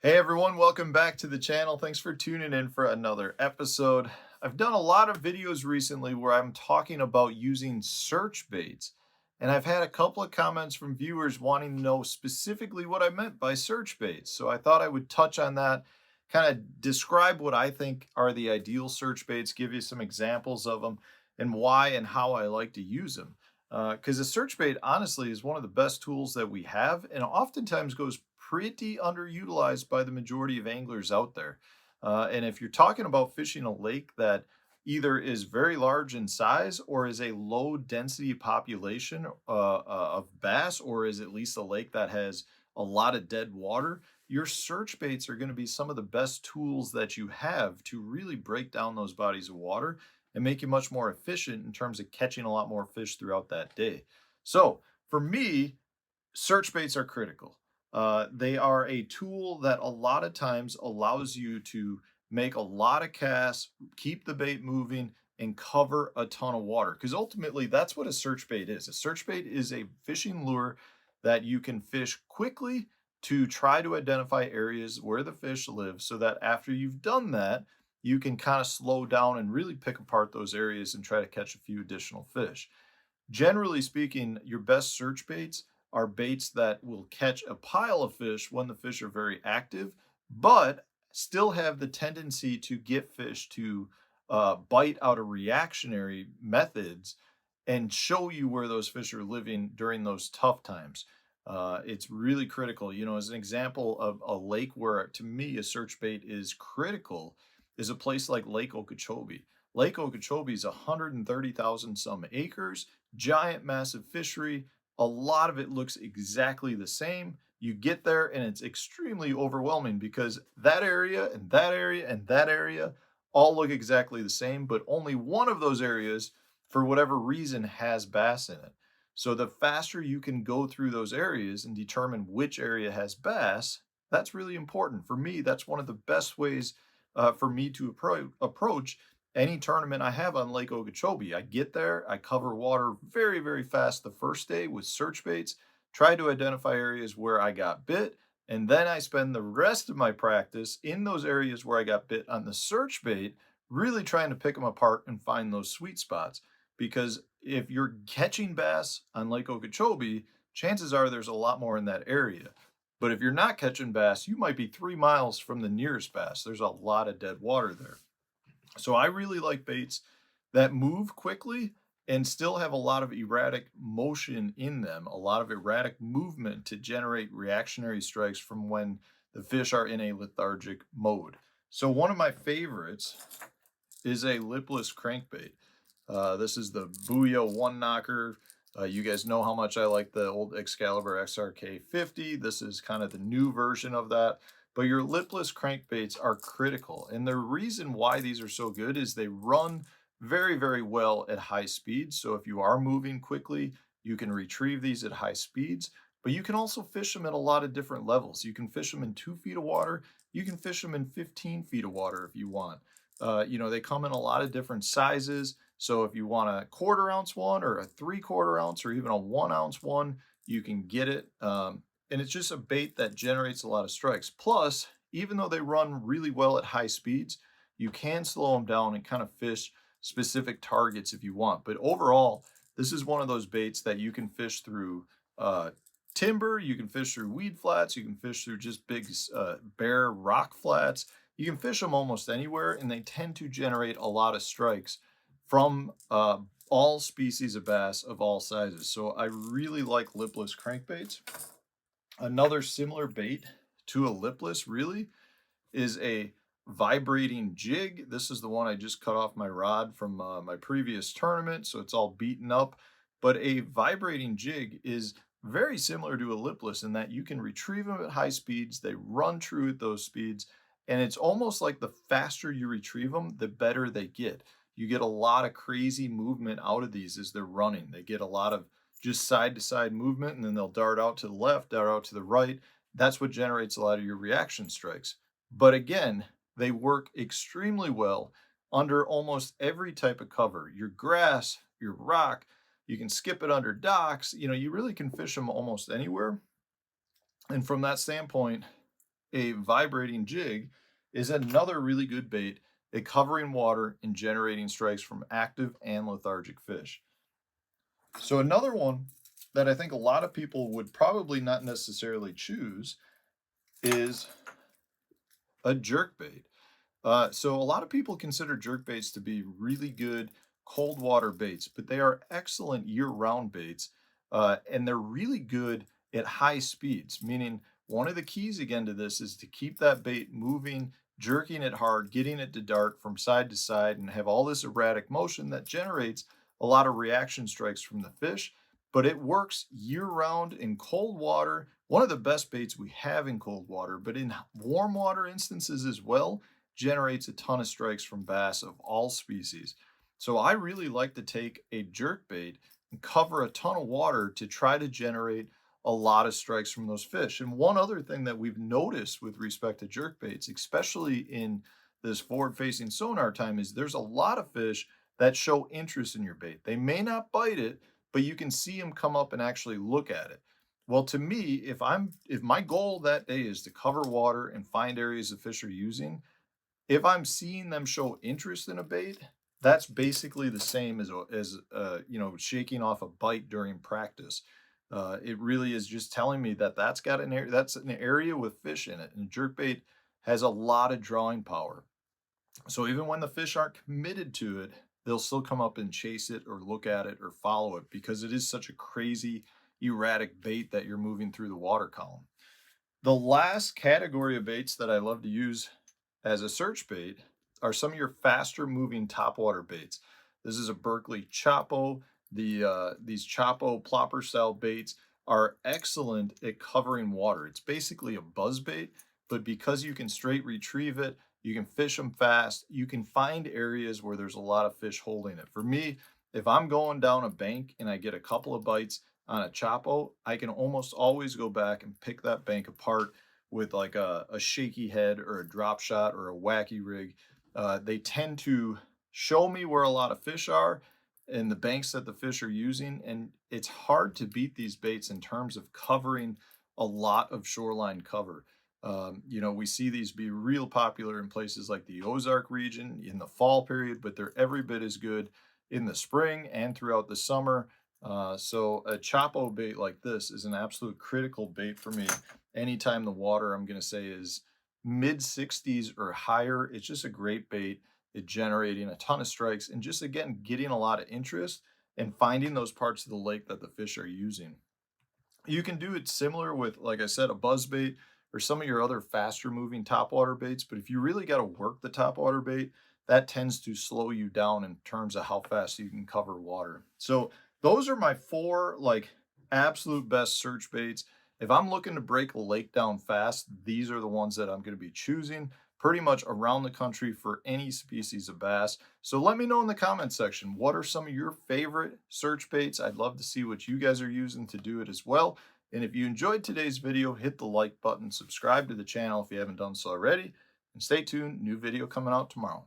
Hey everyone, welcome back to the channel. Thanks for tuning in for another episode. I've done a lot of videos recently where I'm talking about using search baits, and I've had a couple of comments from viewers wanting to know specifically what I meant by search baits. So I thought I would touch on that, kind of describe what I think are the ideal search baits, give you some examples of them, and why and how I like to use them. Because a search bait, honestly, is one of the best tools that we have, and oftentimes goes pretty underutilized by the majority of anglers out there. And if you're talking about fishing a lake that either is very large in size or is a low density population of bass, or is at least a lake that has a lot of dead water, your search baits are going to be some of the best tools that you have to really break down those bodies of water and make you much more efficient in terms of catching a lot more fish throughout that day. So for me, search baits are critical. They are a tool that a lot of times allows you to make a lot of casts, keep the bait moving, and cover a ton of water. Because ultimately, that's what a search bait is. A search bait is a fishing lure that you can fish quickly to try to identify areas where the fish live so that after you've done that, you can kind of slow down and really pick apart those areas and try to catch a few additional fish. Generally speaking, your best search baits are baits that will catch a pile of fish when the fish are very active, but still have the tendency to get fish to bite out of reactionary methods and show you where those fish are living during those tough times. It's really critical. You know, as an example of a lake where, to me, a search bait is critical, is a place like Lake Okeechobee. Lake Okeechobee is 130,000 some acres, giant, massive fishery. A lot of it looks exactly the same. You get there and it's extremely overwhelming because that area and that area and that area all look exactly the same, but only one of those areas, for whatever reason, has bass in it. So the faster you can go through those areas and determine which area has bass, that's really important. For me, that's one of the best ways for me to approach any tournament I have on Lake Okeechobee. I get there, I cover water very, very fast the first day with search baits, try to identify areas where I got bit, and then I spend the rest of my practice in those areas where I got bit on the search bait, really trying to pick them apart and find those sweet spots. Because if you're catching bass on Lake Okeechobee, chances are there's a lot more in that area. But if you're not catching bass, you might be 3 miles from the nearest bass. There's a lot of dead water there. So I really like baits that move quickly and still have a lot of erratic motion in them, a lot of erratic movement to generate reactionary strikes from when the fish are in a lethargic mode. So one of my favorites is a lipless crankbait. This is the Booyah One Knocker. You guys know how much I like the old Excalibur XRK 50. This is kind of the new version of that. But your lipless crankbaits are critical. And the reason why these are so good is they run very, very well at high speeds. So if you are moving quickly, you can retrieve these at high speeds. But you can also fish them at a lot of different levels. You can fish them in 2 feet of water. You can fish them in 15 feet of water if you want. They come in a lot of different sizes. So if you want a 1/4 ounce one or a 3/4 ounce or even a 1 ounce one, you can get it. And it's just a bait that generates a lot of strikes. Plus, even though they run really well at high speeds, you can slow them down and kind of fish specific targets if you want. But overall, this is one of those baits that you can fish through timber, you can fish through weed flats, you can fish through just big bare rock flats. You can fish them almost anywhere, and they tend to generate a lot of strikes from all species of bass of all sizes. So I really like lipless crankbaits. Another similar bait to a lipless really is a vibrating jig. This is the one I just cut off my rod from my previous tournament, so it's all beaten up. But a vibrating jig is very similar to a lipless in that you can retrieve them at high speeds. They run true at those speeds, and it's almost like the faster you retrieve them, the better they get. You get a lot of crazy movement out of these as they're running. They get a lot of just side to side movement, and then they'll dart out to the left, dart out to the right. That's what generates a lot of your reaction strikes. But again, they work extremely well under almost every type of cover. Your grass, your rock, you can skip it under docks. You really can fish them almost anywhere. And from that standpoint, a vibrating jig is another really good bait at covering water and generating strikes from active and lethargic fish. So another one that I think a lot of people would probably not necessarily choose is a jerkbait. So a lot of people consider jerkbaits to be really good cold water baits, but they are excellent year-round baits, and they're really good at high speeds. Meaning, one of the keys again to this is to keep that bait moving, jerking it hard, getting it to dart from side to side, and have all this erratic motion that generates a lot of reaction strikes from the fish. But it works year-round in cold water. One of the best baits we have in cold water, but in warm water instances as well, generates a ton of strikes from bass of all species. So I really like to take a jerk bait and cover a ton of water to try to generate a lot of strikes from those fish. And one other thing that we've noticed with respect to jerk baits, especially in this forward facing sonar time, is there's a lot of fish that show interest in your bait. They may not bite it, but you can see them come up and actually look at it. Well, to me, if my goal that day is to cover water and find areas the fish are using, if I'm seeing them show interest in a bait, that's basically the same as shaking off a bite during practice. It really is just telling me that that's an area with fish in it, and jerkbait has a lot of drawing power. So even when the fish aren't committed to it, they'll still come up and chase it or look at it or follow it because it is such a crazy, erratic bait that you're moving through the water column. The last category of baits that I love to use as a search bait are some of your faster moving topwater baits. This is a Berkeley Chapo. These Chapo plopper style baits are excellent at covering water. It's basically a buzz bait, but because you can straight retrieve it, you can fish them fast, you can find areas where there's a lot of fish holding it. For me, if I'm going down a bank and I get a couple of bites on a Chapo, I can almost always go back and pick that bank apart with like a shaky head or a drop shot or a wacky rig. They tend to show me where a lot of fish are and the banks that the fish are using. And it's hard to beat these baits in terms of covering a lot of shoreline cover. We see these be real popular in places like the Ozark region in the fall period, but they're every bit as good in the spring and throughout the summer. So a Chapo bait like this is an absolute critical bait for me. Anytime the water, I'm going to say, is mid 60s or higher, it's just a great bait at generating a ton of strikes and just, again, getting a lot of interest and finding those parts of the lake that the fish are using. You can do it similar with, like I said, a buzz bait or some of your other faster moving topwater baits. But if you really got to work the topwater bait, that tends to slow you down in terms of how fast you can cover water. So those are my four absolute best search baits. If I'm looking to break a lake down fast, these are the ones that I'm going to be choosing pretty much around the country for any species of bass. So let me know in the comment section, what are some of your favorite search baits? I'd love to see what you guys are using to do it as well. And if you enjoyed today's video, hit the like button, subscribe to the channel if you haven't done so already, and stay tuned, new video coming out tomorrow.